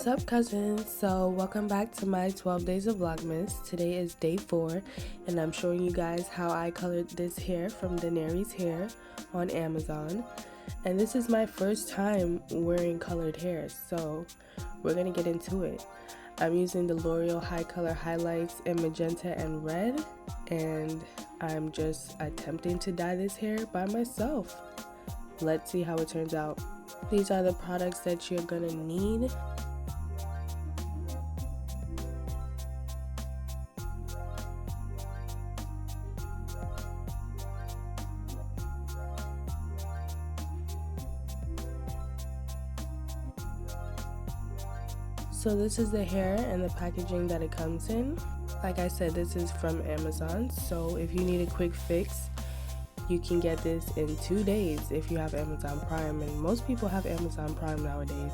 What's up, cousins? So welcome back to my 12 days of vlogmas. Today is day 4 and I'm showing you guys how I colored this hair from Daenerys Hair on Amazon. And this is my first time wearing colored hair, so we're gonna get into it. I'm using the L'Oreal High Color Highlights in magenta and red, and I'm just attempting to dye this hair by myself. Let's see how it turns out. These are the products that you're gonna need. So this is the hair and the packaging that it comes in. Like I said, this is from Amazon, so if you need a quick fix, you can get this in 2 days if you have Amazon Prime, and most people have Amazon Prime nowadays.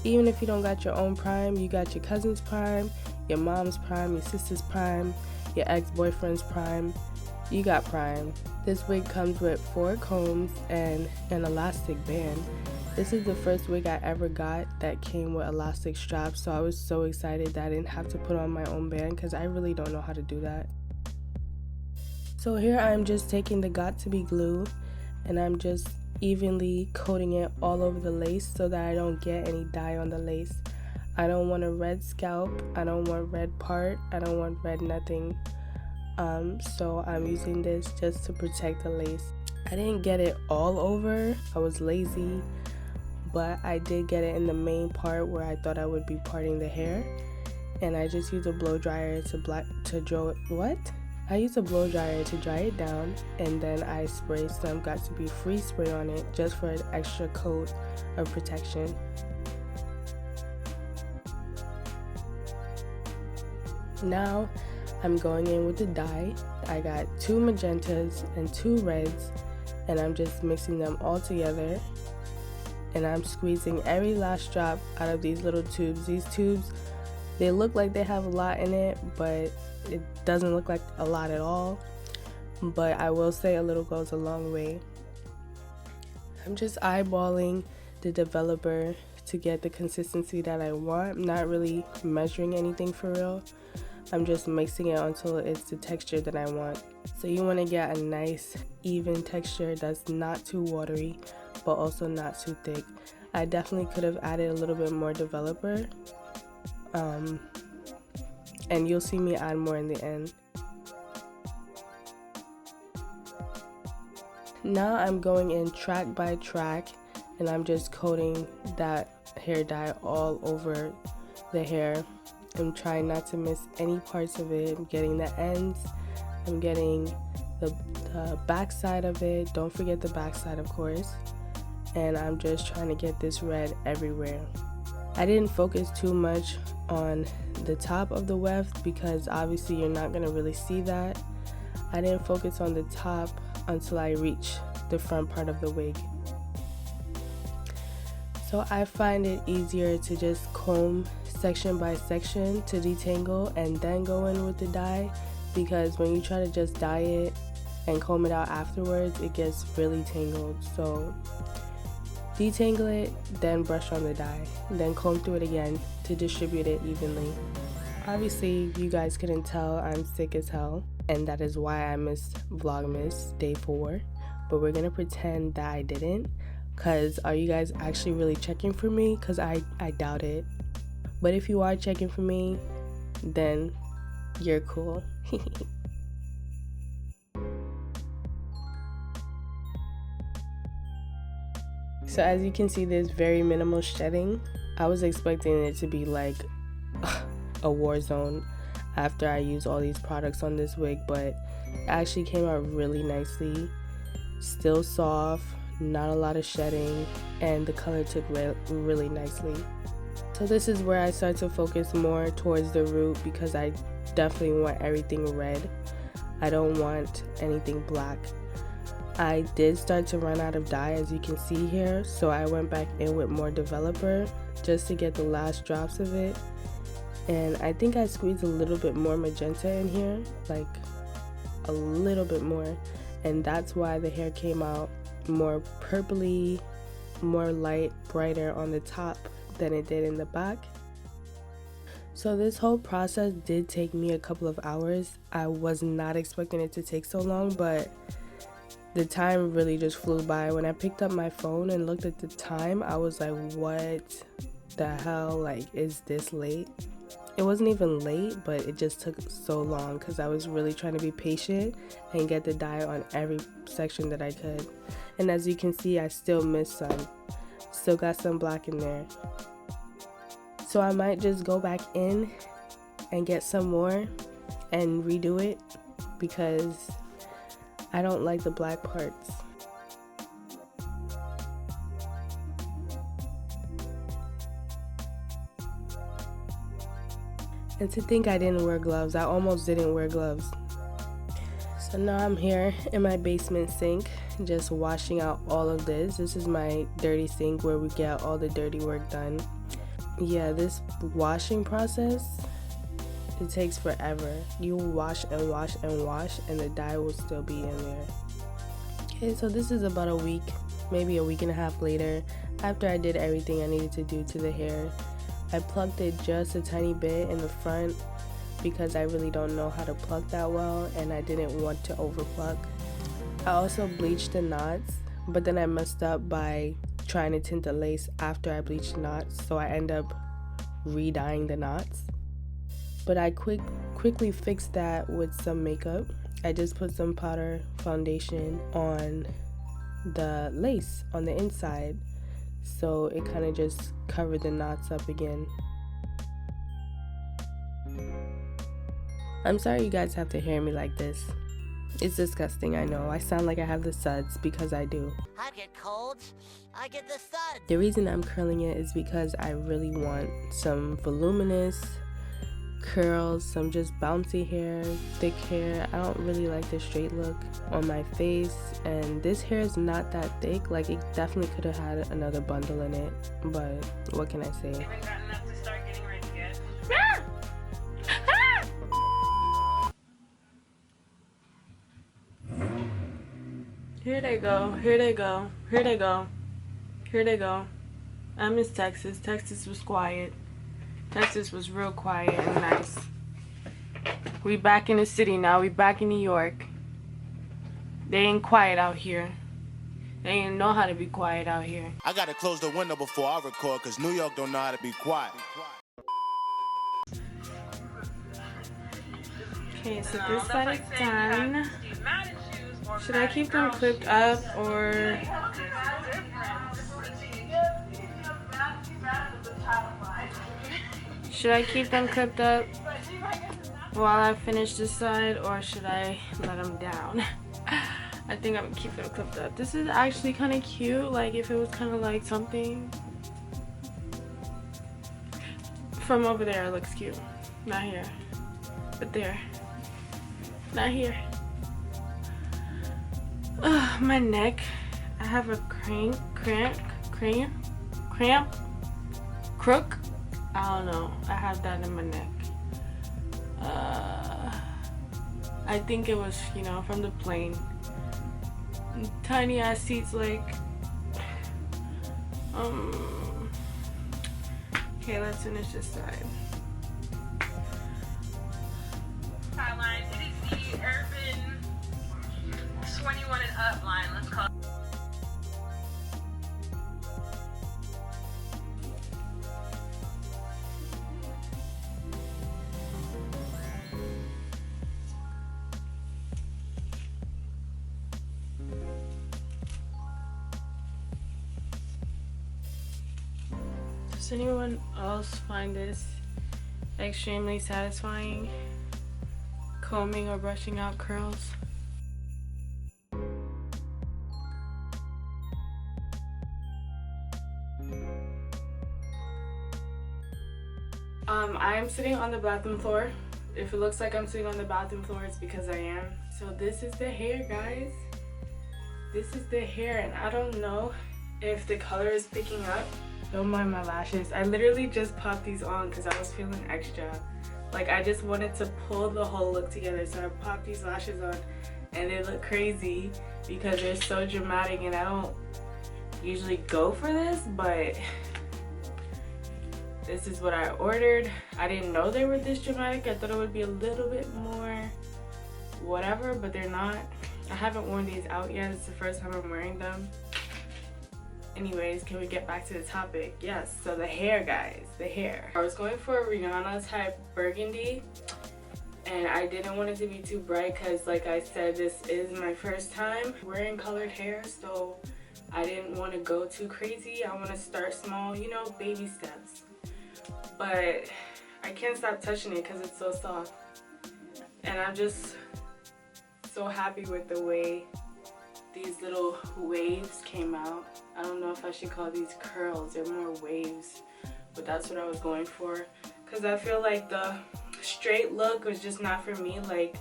Even if you don't got your own Prime, you got your cousin's Prime, your mom's Prime, your sister's Prime, your ex-boyfriend's Prime, you got Prime. This wig comes with 4 combs and an elastic band. This is the first wig I ever got that came with elastic straps, so I was so excited that I didn't have to put on my own band because I really don't know how to do that. So here I'm just taking the got2b glue and I'm just evenly coating it all over the lace so that I don't get any dye on the lace. I don't want a red scalp, I don't want red part, I don't want red nothing. So I'm using this just to protect the lace. I didn't get it all over, I was lazy, but I did get it in the main part where I thought I would be parting the hair. And I just used a blow dryer I used a blow dryer to dry it down, and then I sprayed some got2b free spray on it just for an extra coat of protection. Now I'm going in with the dye. I got 2 magentas and 2 reds, and I'm just mixing them all together. And I'm squeezing every last drop out of these little tubes. These tubes, they look like they have a lot in it, but it doesn't look like a lot at all. But I will say a little goes a long way. I'm just eyeballing the developer to get the consistency that I want. I'm not really measuring anything for real. I'm just mixing it until it's the texture that I want. So you want to get a nice even texture that's not too watery but also not too thick. I definitely could have added a little bit more developer, and you'll see me add more in the end. Now I'm going in track by track and I'm just coating that hair dye all over the hair. I'm trying not to miss any parts of it. I'm getting the ends, I'm getting the back side of it. Don't forget the back side, of course. And I'm just trying to get this red everywhere. I didn't focus too much on the top of the weft because obviously you're not going to really see that. I didn't focus on the top until I reach the front part of the wig. So I find it easier to just comb section by section to detangle and then go in with the dye, because when you try to just dye it and comb it out afterwards, it gets really tangled. So detangle it, then brush on the dye, then comb through it again to distribute it evenly. Obviously, you guys couldn't tell I'm sick as hell, and that is why I missed Vlogmas day 4, but we're gonna pretend that I didn't, because are you guys actually really checking for me? Because I doubt it. But if you are checking for me, then you're cool. So as you can see, there's very minimal shedding. I was expecting it to be like a war zone after I used all these products on this wig, but it actually came out really nicely. Still soft, not a lot of shedding, and the color took really nicely. So this is where I start to focus more towards the root, because I definitely want everything red. I don't want anything black. I did start to run out of dye, as you can see here, so I went back in with more developer just to get the last drops of it. And I think I squeezed a little bit more magenta in here, like a little bit more, and that's why the hair came out more purpley, more light, brighter on the top than it did in the back. So this whole process did take me a couple of hours. I was not expecting it to take so long, but the time really just flew by. When I picked up my phone and looked at the time, I was like, what the hell? Like, is this late? It wasn't even late, but it just took so long because I was really trying to be patient and get the dye on every section that I could. And as you can see, I still missed some. Still got some black in there. So I might just go back in and get some more and redo it because I don't like the black parts. And to think I didn't wear gloves. I almost didn't wear gloves. So now I'm here in my basement sink just washing out all of this. This is my dirty sink where we get all the dirty work done. Yeah, this washing process, it takes forever. You wash and wash and wash and the dye will still be in there. Okay, so this is about a week, maybe a week and a half later, after I did everything I needed to do to the hair. I plucked it just a tiny bit in the front because I really don't know how to pluck that well and I didn't want to over pluck. I also bleached the knots, but then I messed up by trying to tint the lace after I bleached the knots, so I end up re-dyeing the knots. But I quickly fixed that with some makeup. I just put some powder foundation on the lace on the inside, so it kind of just covered the knots up again. I'm sorry you guys have to hear me like this. It's disgusting, I know. I sound like I have the suds because I do. I get colds, I get the suds. The reason I'm curling it is because I really want some voluminous curls, some just bouncy hair, thick hair. I don't really like the straight look on my face, and this hair is not that thick. Like, it definitely could have had another bundle in it, but what can I say? Even gotten enough to start getting ready yet. Here they go, here they go, here they go, here they go. I miss Texas. Texas was quiet. Texas was real quiet and nice. We back in the city now. We back in New York. They ain't quiet out here. They ain't know how to be quiet out here. I gotta close the window before I record because New York don't know how to be quiet. Okay, so this side is done. Should I keep them clipped up or... Should I keep them clipped up while I finish this side, or should I let them down? I think I'm gonna keep them clipped up. This is actually kind of cute, like if it was kind of like something. From over there it looks cute. Not here, but there. Not here. Ugh, my neck. I have a crook. I don't know. I have that in my neck. I think it was, you know, from the plane. Tiny ass seats, like. Okay, let's finish this side. Line. It is the urban 21 and up line. Let's call it. Does anyone else find this extremely satisfying? Combing or brushing out curls? I am sitting on the bathroom floor. If it looks like I'm sitting on the bathroom floor, it's because I am. So this is the hair, guys. This is the hair, and I don't know if the color is picking up. Don't mind my lashes. I literally just popped these on because I was feeling extra. Like, I just wanted to pull the whole look together, so I popped these lashes on, and they look crazy because they're so dramatic, and I don't usually go for this, but This is what I ordered. I didn't know they were this dramatic. I thought it would be a little bit more whatever, but they're not. I haven't worn these out yet. It's the first time I'm wearing them. Anyways, can we get back to the topic? Yes, so the hair, guys, the hair. I was going for a Rihanna type burgundy, and I didn't want it to be too bright because, like I said, this is my first time wearing colored hair, so I didn't want to go too crazy. I want to start small, you know, baby steps. But I can't stop touching it because it's so soft. And I'm just so happy with the way these little waves came out. I don't know if I should call these curls. They're more waves, but that's what I was going for. Because I feel like the straight look was just not for me. Like,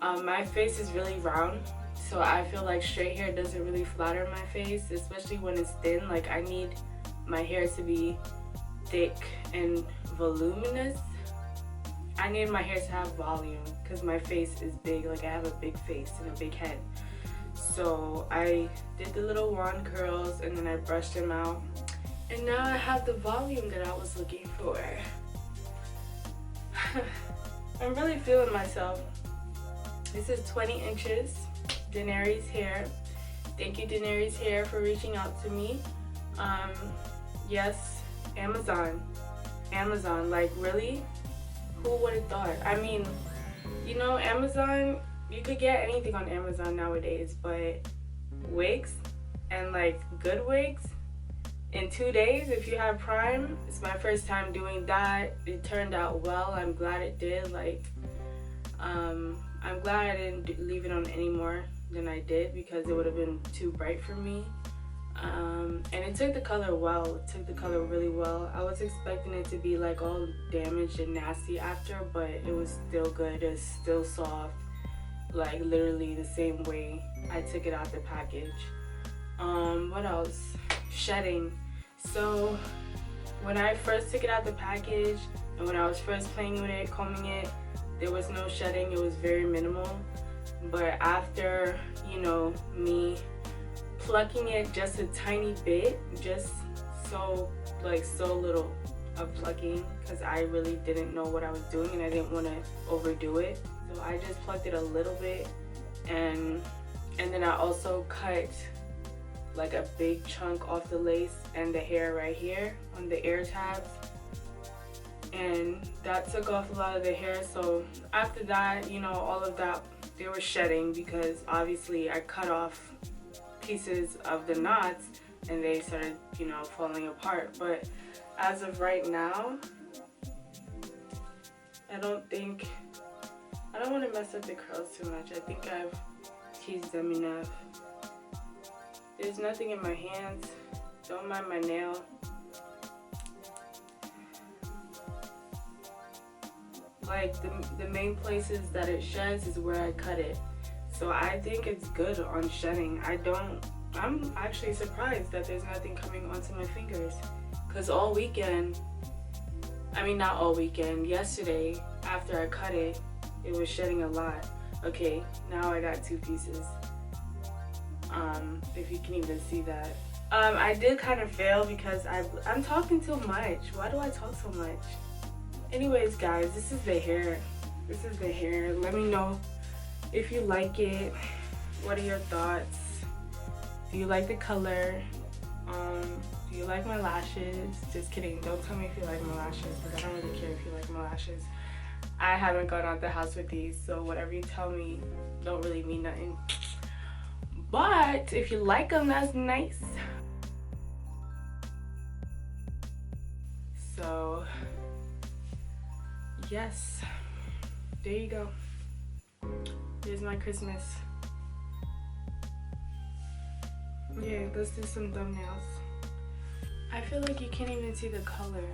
my face is really round. So I feel like straight hair doesn't really flatter my face, especially when it's thin. Like, I need my hair to be thick and voluminous. I need my hair to have volume because my face is big. Like, I have a big face and a big head. So I did the little wand curls and then I brushed them out. And now I have the volume that I was looking for. I'm really feeling myself. This is 20 inches. Daenerys Hair. Thank you, Daenerys Hair, for reaching out to me. Yes, Amazon, like, really? Who would have thought? I mean, you know, Amazon, you could get anything on Amazon nowadays, but wigs, and like good wigs, in 2 days if you have Prime. It's my first time doing that. It turned out well. I'm glad it did. Like, I'm glad I didn't leave it on any more than I did because it would have been too bright for me. And it took the color well. It took the color really well. I was expecting it to be like all damaged and nasty after, but it was still good. It's still soft, like literally the same way I took it out the package. What else? Shedding. So when I first took it out the package and when I was first playing with it, combing it, there was no shedding. It was very minimal. But after, you know, me plucking it just a tiny bit, just so little of plucking, because I really didn't know what I was doing and I didn't want to overdo it. So I just plucked it a little bit, and then I also cut like a big chunk off the lace and the hair right here on the ear tabs, and that took off a lot of the hair. So after that, you know, all of that, they were shedding because obviously I cut off pieces of the knots and they started, you know, falling apart. But as of right now, I don't want to mess up the curls too much. I think I've teased them enough. There's nothing in my hands. Don't mind my nail. Like, the main places that it sheds is where I cut it. So I think it's good on shedding. I'm actually surprised that there's nothing coming onto my fingers. Because all weekend, I mean not all weekend, yesterday after I cut it, it was shedding a lot. Okay, now I got 2 pieces. If you can even see that. I did kind of fail because I'm talking too much. Why do I talk so much? Anyways, guys, this is the hair. This is the hair. Let me know if you like it. What are your thoughts? Do you like the color? Do you like my lashes? Just kidding. Don't tell me if you like my lashes, because I don't really care if you like my lashes. I haven't gone out the house with these, so whatever you tell me don't really mean nothing. But if you like them, that's nice. So yes, there you go. Here's my Christmas. Yeah, let's do some thumbnails. I feel like you can't even see the color.